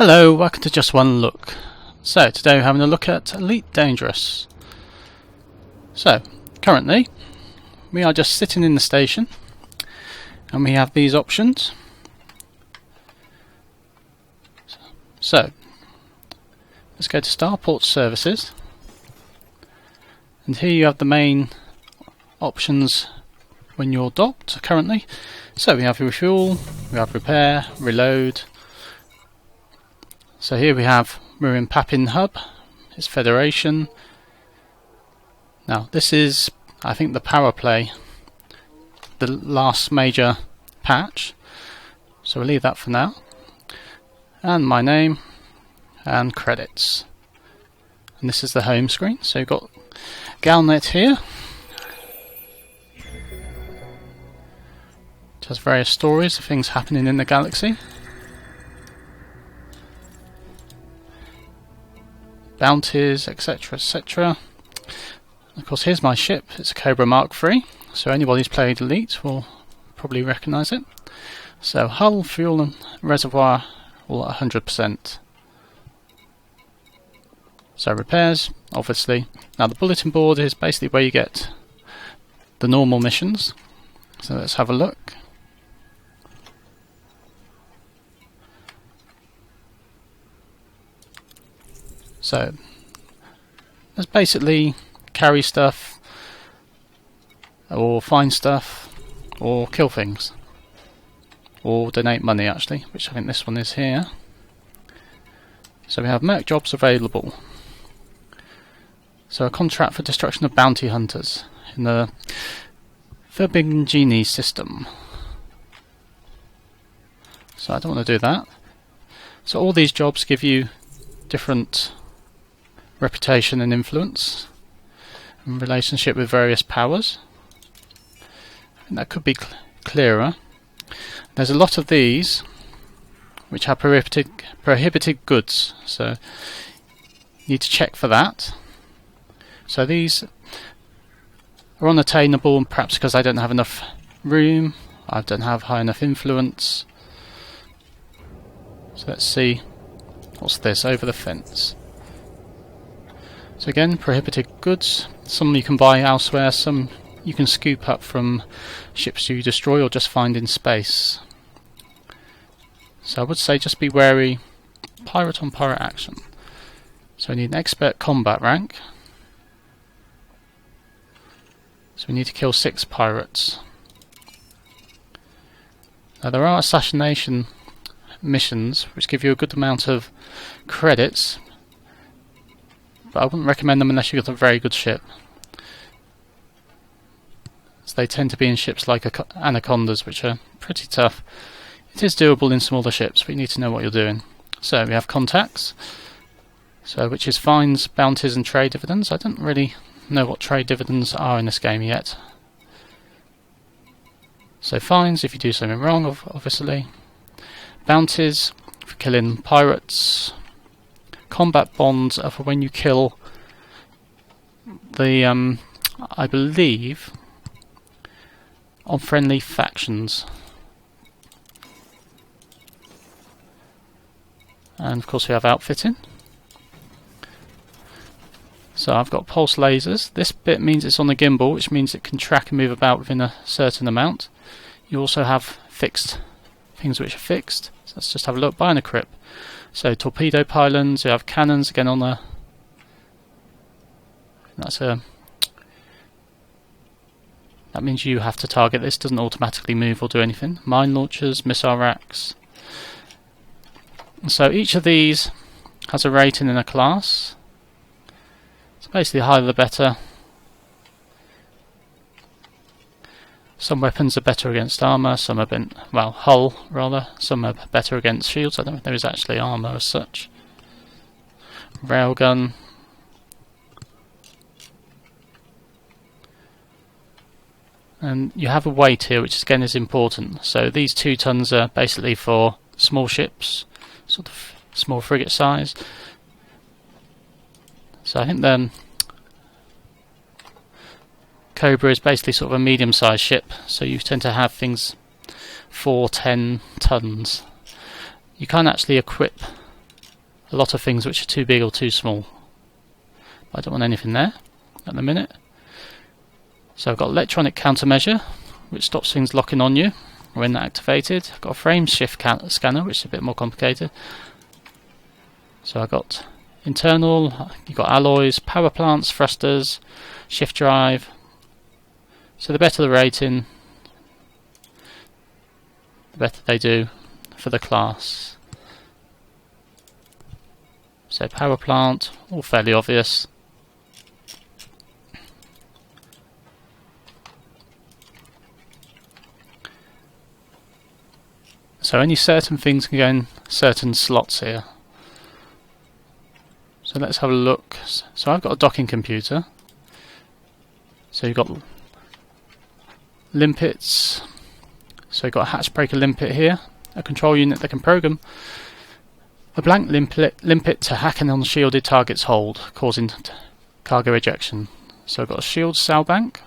Hello, welcome to Just One Look. So today we're having a look at Elite Dangerous. So currently we are just sitting in the station and we have these options. So let's go to Starport Services, and here you have the main options when you're docked currently. So we have refuel, we have repair, reload. So here we have, we're in Papin Hub, it's Federation. Now this is, I think, the power play, the last major patch. So we'll leave that for now. And my name, and credits. And this is the home screen. So you've got Galnet here, which has various stories of things happening in the galaxy. Bounties, etc, etc. Of course, here's my ship. It's a Cobra Mark III, so anybody who's played Elite will probably recognise it. So hull, fuel and reservoir all at 100%. So repairs, obviously. Now the bulletin board is basically where you get the normal missions. So let's have a look. So let's basically carry stuff, or find stuff, or kill things, or donate money actually, which I think this one is here. So we have merc jobs available. So a contract for destruction of bounty hunters in the Forbidden Genie system. So I don't want to do that. So all these jobs give you different reputation and influence in relationship with various powers. And that could be clearer. There's a lot of these which are prohibited goods, so you need to check for that. So these are unattainable, and perhaps because I don't have enough room, I don't have high enough influence. So let's see, what's this, over the fence. So again, prohibited goods. Some you can buy elsewhere, some you can scoop up from ships you destroy or just find in space. So I would say just be wary, pirate on pirate action. So we need an expert combat rank. So we need to kill 6 pirates. Now there are assassination missions which give you a good amount of credits, but I wouldn't recommend them unless you've got a very good ship. So they tend to be in ships like Anacondas, which are pretty tough. It is doable in smaller ships, but you need to know what you're doing. So we have contacts, so which is fines, bounties and trade dividends. I don't really know what trade dividends are in this game yet. So fines if you do something wrong, obviously. Bounties for killing pirates. Combat bonds are for when you kill the, I believe, unfriendly factions. And of course we have outfitting. So I've got pulse lasers. This bit means it's on the gimbal, which means it can track and move about within a certain amount. You also have fixed things which are fixed. So let's just have a look. Bionicrypt. So torpedo pylons, you have cannons again on the. That means you have to target this, doesn't automatically move or do anything. Mine launchers, missile racks. So each of these has a rating in a class. So basically, the higher the better. Some weapons are better against armour, some are hull rather, some are better against shields. I don't know if there is actually armour as such. Railgun. And you have a weight here, which again is important. So these 2 tons are basically for small ships, sort of small frigate size. So I think then Cobra is basically sort of a medium-sized ship, so you tend to have things 4-10 tons. You can't actually equip a lot of things which are too big or too small. I don't want anything there at the minute. So I've got electronic countermeasure, which stops things locking on you when activated. I've got a frame shift scanner, which is a bit more complicated. So I've got internal, you've got alloys, power plants, thrusters, shift drive. So the better the rating, the better they do for the class. So power plant, all fairly obvious. So only certain things can go in certain slots here. So let's have a look. So I've got a docking computer. So you've got limpets. So you've got a hatch breaker limpet here, a control unit that can program a blank limpet to hack an unshielded target's hold, causing cargo ejection. So I've got a shield cell bank.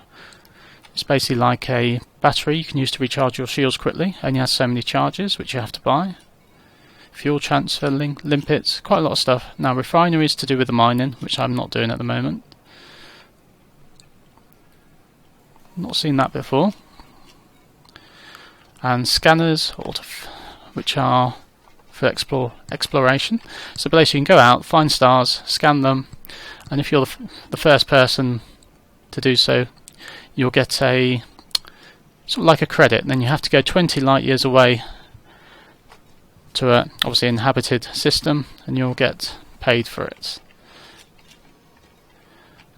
It's basically like a battery you can use to recharge your shields quickly. Only has so many charges, which you have to buy. Fuel transfer limpets, quite a lot of stuff. Now refinery is to do with the mining, which I'm not doing at the moment. Not seen that before. And scanners, which are for exploration. So basically you can go out, find stars, scan them, and if you're the first person to do so, you'll get a sort of like a credit, and then you have to go 20 light years away to a obviously inhabited system, and you'll get paid for it.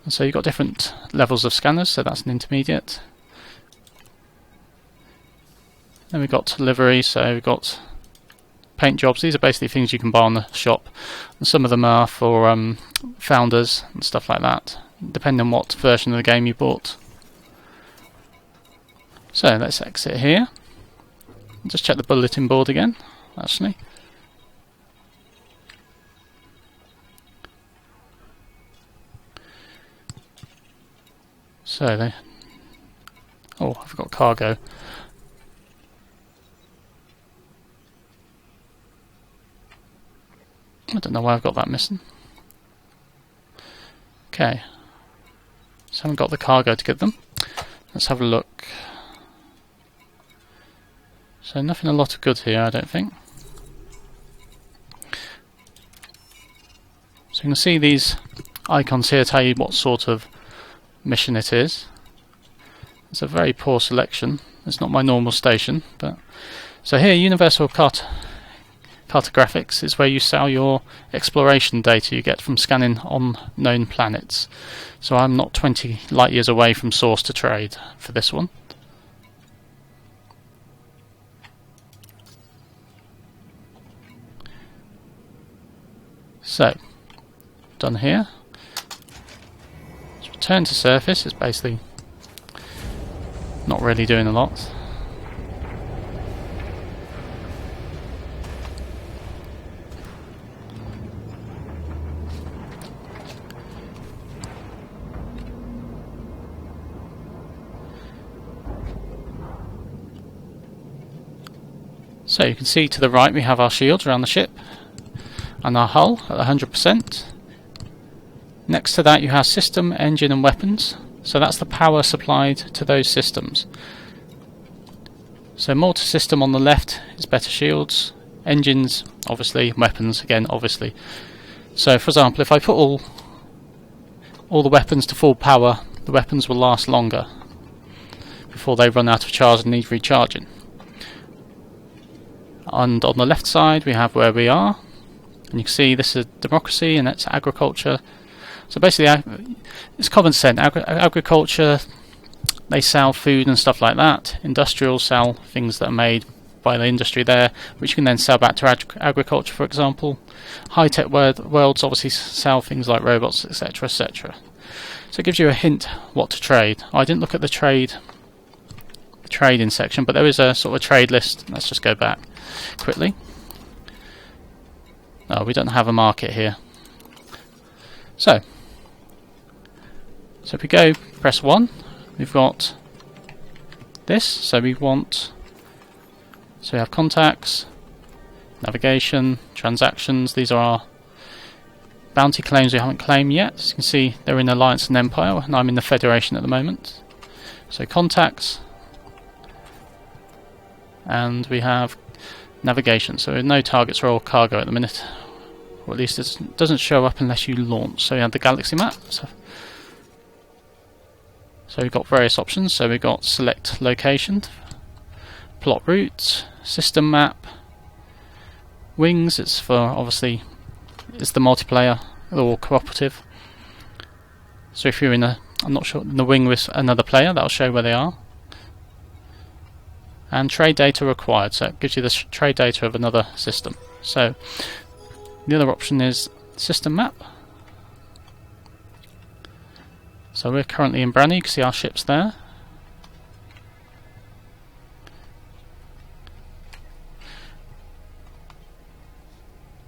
And so you've got different levels of scanners, so that's an intermediate. Then we've got delivery, so we've got paint jobs. These are basically things you can buy on the shop, and some of them are for founders and stuff like that, depending on what version of the game you bought. So let's exit here. Just check the bulletin board again, actually. So oh, I forgot cargo. I don't know why I've got that missing. Okay. So I haven't got the cargo to give them. Let's have a look. So nothing a lot of good here, I don't think. So you can see these icons here tell you what sort of mission it is. It's a very poor selection. It's not my normal station, but so here Universal Cartographics is where you sell your exploration data you get from scanning unknown planets. So I'm not 20 light years away from source to trade for this one. So, done here. Let's return to surface. It's basically not really doing a lot. So you can see to the right we have our shields around the ship and our hull at 100%. Next to that you have system, engine and weapons. So that's the power supplied to those systems. So mortar system on the left is better shields, engines obviously, weapons again obviously. So for example, if I put all the weapons to full power, the weapons will last longer before they run out of charge and need recharging. And on the left side we have where we are, and you can see this is democracy and that's agriculture. So basically it's common sense. Agriculture, they sell food and stuff like that. Industrial sell things that are made by the industry there, which you can then sell back to agriculture, for example. High-tech worlds obviously sell things like robots, etc, etc. So it gives you a hint what to trade. I didn't look at the trading section, but there is a sort of trade list. Let's just go back quickly. No, we don't have a market here. So if we go press 1, we've got this. So we have contacts, navigation, transactions. These are our bounty claims we haven't claimed yet. As you can see, they're in Alliance and Empire, and I'm in the Federation at the moment. So contacts, and we have navigation. So no targets or cargo at the minute, or at least it doesn't show up unless you launch. So we have the galaxy map. So we've got various options. So we've got select location, plot route, system map, wings. It's for obviously it's the multiplayer or cooperative. So if you're in a, I'm not sure, in the wing with another player, that'll show where they are. And trade data required, so it gives you the trade data of another system. So the other option is system map. So we're currently in Branny, you can see our ships there.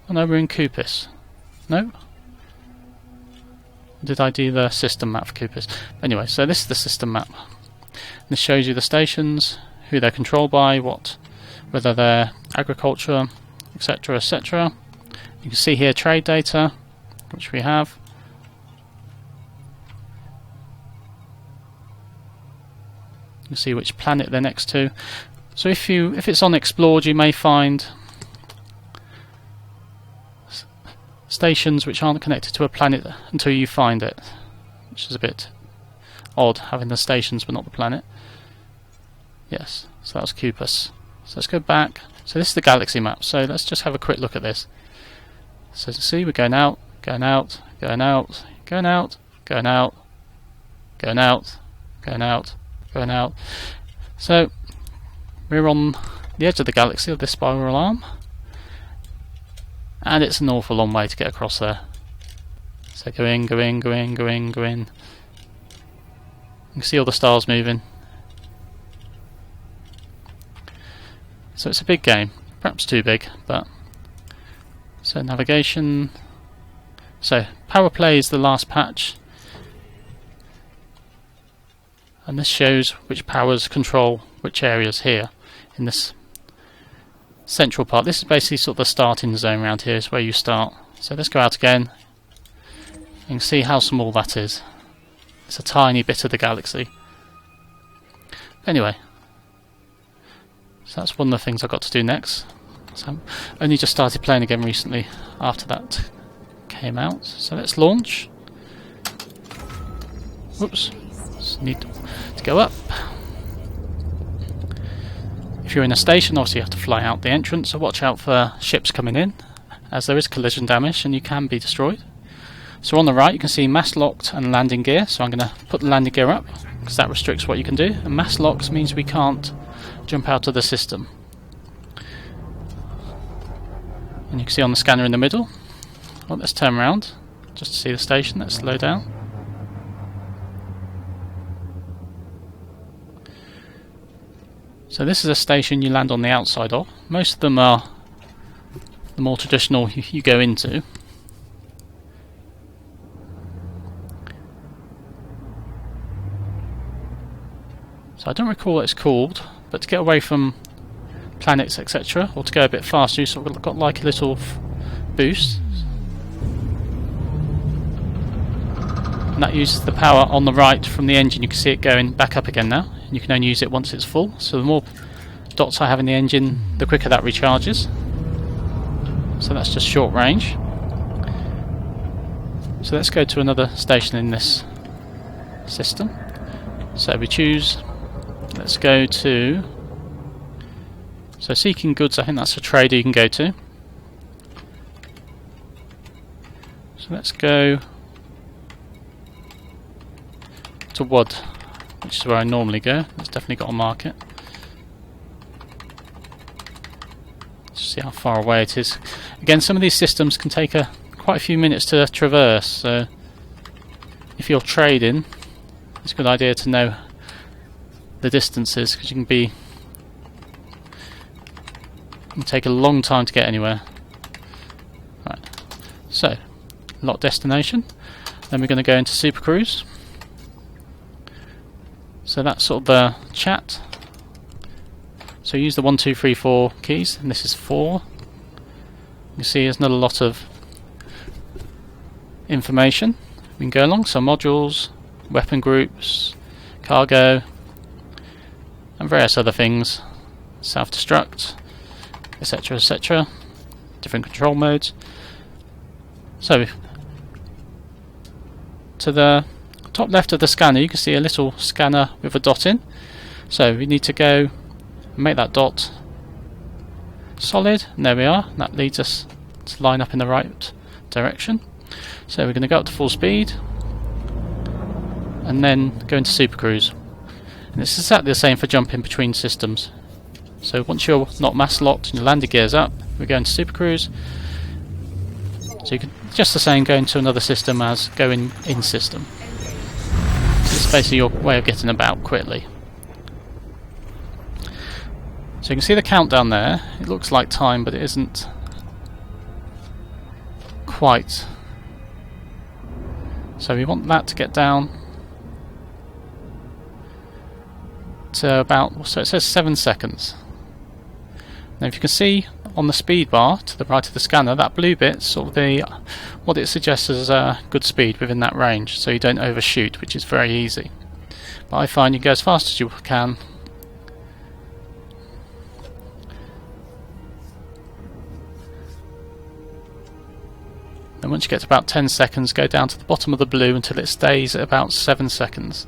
Oh no, we're in Kupis. No? Did I do the system map for Kupis? Anyway, so this is the system map. This shows you the stations, who they're controlled by, whether they're agriculture, etc, etc. You can see here trade data, which we have. You can see which planet they're next to. So if it's unexplored, you may find stations which aren't connected to a planet until you find it, which is a bit odd, having the stations but not the planet. Yes, so that was Kupis. So let's go back. So this is the galaxy map, so let's just have a quick look at this. So see, we're going out, going out, going out, going out, going out, going out, going out, going out. So we're on the edge of the galaxy of this spiral arm, and it's an awful long way to get across there. So go in, go in, go in, go in, go in. You can see all the stars moving. So it's a big game, perhaps too big, but so navigation. So power play is the last patch, and this shows which powers control which areas here in this central part. This is basically sort of the starting zone around here, is where you start. So let's go out again. You can see how small that is. It's a tiny bit of the galaxy. Anyway, so that's one of the things I've got to do next. So I only just started playing again recently after that came out. So let's launch. Whoops, just need to go up. If you're in a station, obviously you have to fly out the entrance, so watch out for ships coming in, as there is collision damage and you can be destroyed. So on the right you can see mass locked and landing gear, so I'm going to put the landing gear up because that restricts what you can do, and mass locked means we can't jump out of the system. And you can see on the scanner in the middle. Well, let's turn around just to see the station. Let's slow down. So this is a station you land on the outside of. Most of them are the more traditional you go into. So I don't recall what it's called, but to get away from planets, etc., or to go a bit faster, you sort of got like a little boost. And that uses the power on the right from the engine. You can see it going back up again now. And you can only use it once it's full. So the more dots I have in the engine, the quicker that recharges. So that's just short range. So let's go to another station in this system. So we choose, let's go to, so seeking goods, I think that's a trader you can go to. So let's go to Wood, which is where I normally go. It's definitely got a market. Let's see how far away it is. Again, some of these systems can take quite a few minutes to traverse, so if you're trading, it's a good idea to know the distances, because it can take a long time to get anywhere. Right, so lock destination. Then we're going to go into Super Cruise. So that's sort of the chat. So use the 1, 2, 3, 4 keys, and this is 4. You see there's not a lot of information. We can go along, so modules, weapon groups, cargo, and various other things, self-destruct, etc, etc, different control modes. So to the top left of the scanner you can see a little scanner with a dot in, so we need to go and make that dot solid, and there we are, and that leads us to line up in the right direction. So we're going to go up to full speed and then go into Super Cruise, and it's exactly the same for jumping between systems. So once you're not mass locked and your landing gear's up, we go into Super Cruise. So you can just the same go into another system as going in system. So it's basically your way of getting about quickly. So you can see the countdown there. It looks like time, but it isn't quite. So we want that to get down to about, so it says 7 seconds. Now if you can see on the speed bar to the right of the scanner, that blue bit's sort of what it suggests as a good speed within that range, so you don't overshoot, which is very easy. But I find you go as fast as you can. And once you get to about 10 seconds, go down to the bottom of the blue until it stays at about 7 seconds.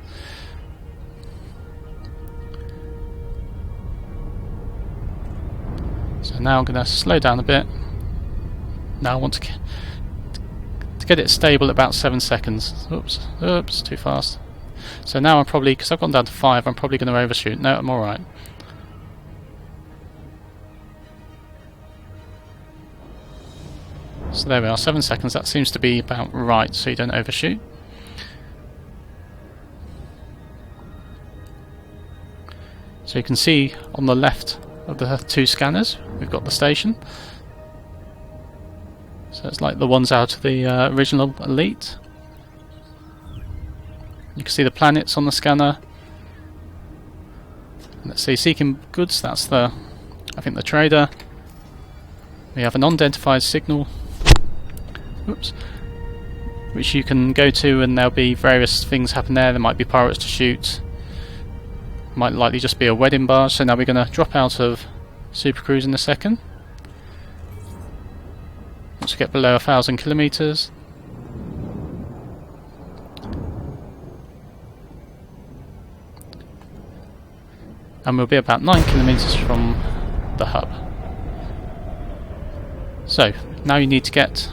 So now I'm going to slow down a bit. Now I want to get it stable at about 7 seconds. Oops, too fast. So now I'm probably, because I've gone down to 5, I'm probably going to overshoot. No, I'm alright. So there we are, 7 seconds, that seems to be about right, so you don't overshoot. So you can see on the left of the two scanners, we've got the station. So it's like the ones out of the original Elite. You can see the planets on the scanner. Let's see, seeking goods, that's the, I think, the trader. We have an unidentified signal, oops, which you can go to, and there'll be various things happen there. There might be pirates to shoot, might likely just be a wedding barge. So now we're going to drop out of Super Cruise in a second. Once we get below 1,000 kilometers. And we'll be about 9 kilometers from the hub. So now you need to get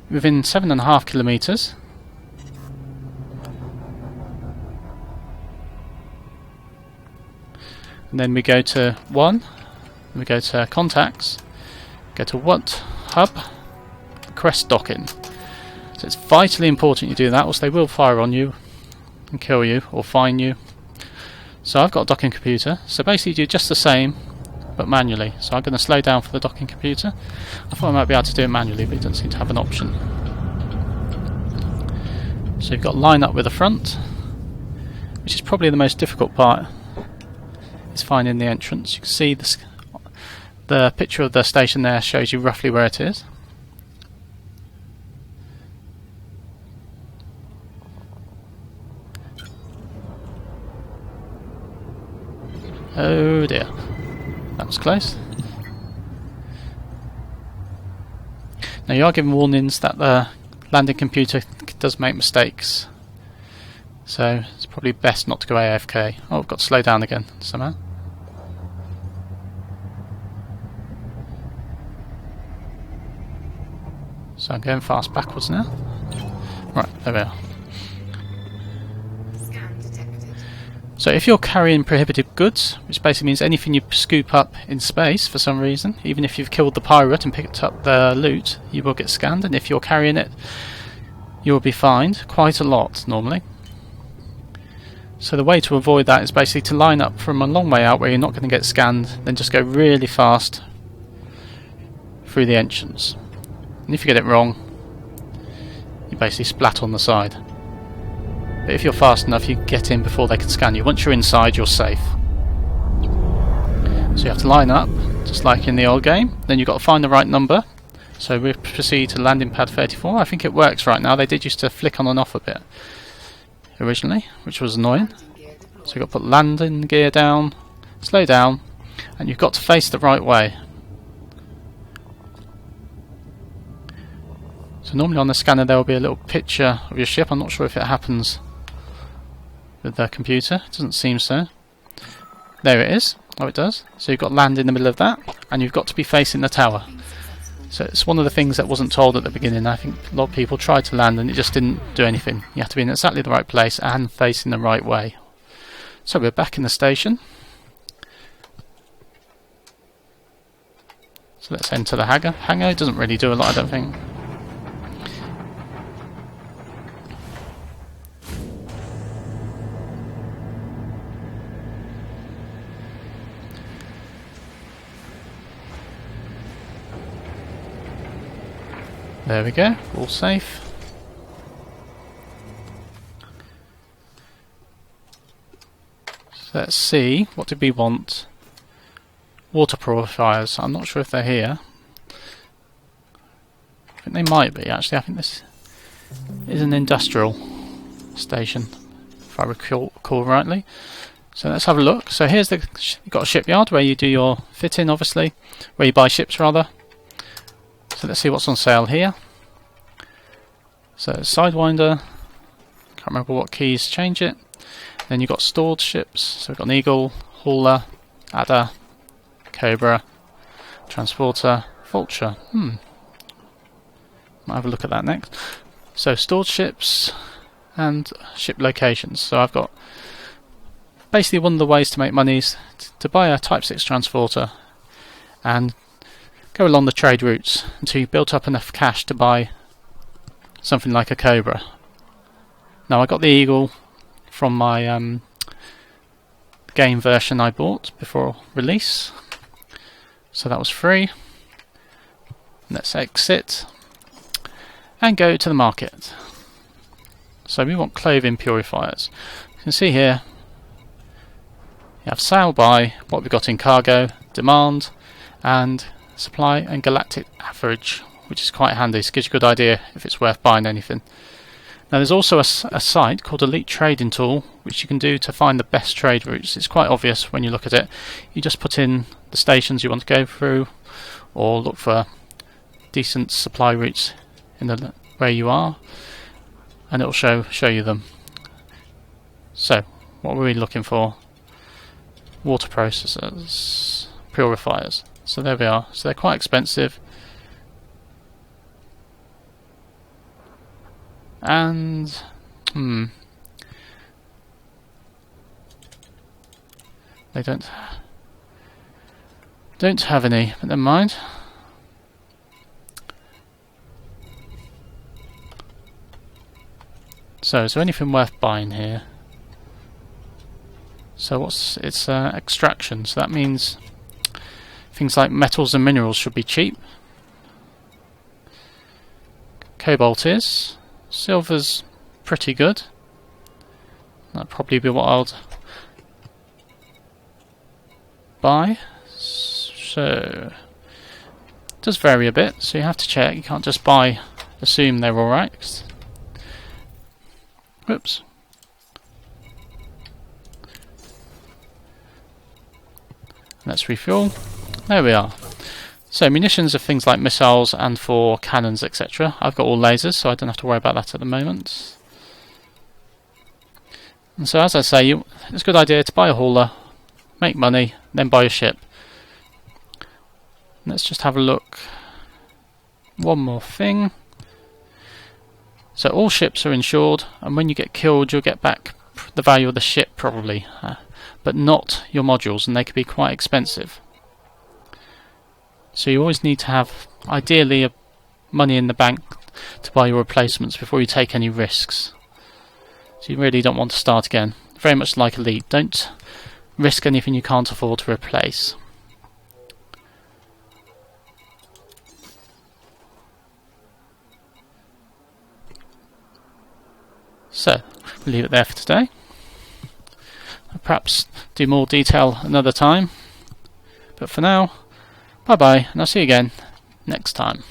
within 7.5 kilometers. And then we go to 1, we go to contacts, go to what hub, request docking. So it's vitally important you do that, else they will fire on you and kill you or fine you. So I've got a docking computer, so basically do just the same but manually. So I'm going to slow down for the docking computer. I thought I might be able to do it manually, but it doesn't seem to have an option. So you've got line up with the front, which is probably the most difficult part. It's finding the entrance. You can see the picture of the station there shows you roughly where it is. Oh dear, that was close. Now you are given warnings that the landing computer does make mistakes, so it's probably best not to go AFK. Oh, I've got to slow down again somehow. So I'm going fast backwards now. Right, there we are. So if you're carrying prohibited goods, which basically means anything you scoop up in space for some reason, even if you've killed the pirate and picked up the loot, you will get scanned, and if you're carrying it, you will be fined quite a lot normally. So the way to avoid that is basically to line up from a long way out where you're not going to get scanned, then just go really fast through the entrance. And if you get it wrong, you basically splat on the side. But if you're fast enough, you get in before they can scan you. Once you're inside, you're safe. So you have to line up, just like in the old game. Then you've got to find the right number. So we proceed to landing pad 34. I think it works right now. They did used to flick on and off a bit originally, which was annoying. So you've got to put landing gear down, slow down, and you've got to face the right way. So normally on the scanner there will be a little picture of your ship. I'm not sure if it happens with the computer. It doesn't seem so. There it is. Oh, it does. So you've got land in the middle of that, and you've got to be facing the tower. So it's one of the things that wasn't told at the beginning. I think a lot of people tried to land and it just didn't do anything. You have to be in exactly the right place and facing the right way. So we're back in the station. So let's enter the hangar. It doesn't really do a lot, I don't think. There we go, all safe. So let's see, what did we want? Water purifiers. I'm not sure if they're here. I think they might be actually. I think this is an industrial station, if I recall rightly. So let's have a look. So here's you've got a shipyard where you do your fitting, obviously, where you buy ships rather. So let's see what's on sale here. So Sidewinder, can't remember what keys change it. Then you've got stored ships. So we've got an Eagle, Hauler, Adder, Cobra, Transporter, Vulture. Might have a look at that next. So stored ships and ship locations. So I've got basically one of the ways to make money is to buy a Type 6 transporter and go along the trade routes until you've built up enough cash to buy something like a Cobra. Now I got the Eagle from my game version I bought before release, so that was free. Let's exit and go to the market. So we want clothing purifiers. You can see here you have sale by, what we've got in cargo, demand, and supply and galactic average, which is quite handy. It gives you a good idea if it's worth buying anything. Now there's also a site called Elite Trading Tool, which you can do to find the best trade routes. It's quite obvious when you look at it. You just put in the stations you want to go through, or look for decent supply routes in the where you are, and it will show you them. So what were we looking for? Water processors, purifiers. So there we are. So they're quite expensive, and they don't have any, but never mind. So is there anything worth buying here? So it's extraction, so that means things like metals and minerals should be cheap. Cobalt is. Silver's pretty good. That'd probably be what I'll buy. So it does vary a bit, so you have to check. You can't just assume they're alright. Whoops. Let's refuel. There we are. So munitions are things like missiles and for cannons, etc. I've got all lasers, so I don't have to worry about that at the moment. And so as I say, it's a good idea to buy a hauler, make money, then buy a ship. Let's just have a look. One more thing. So all ships are insured, and when you get killed you'll get back the value of the ship probably, but not your modules, and they can be quite expensive. So you always need to have ideally money in the bank to buy your replacements before you take any risks. So you really don't want to start again. Very much like Elite, don't risk anything you can't afford to replace. So we'll leave it there for today. I'll perhaps do more detail another time, but for now, bye bye, and I'll see you again next time.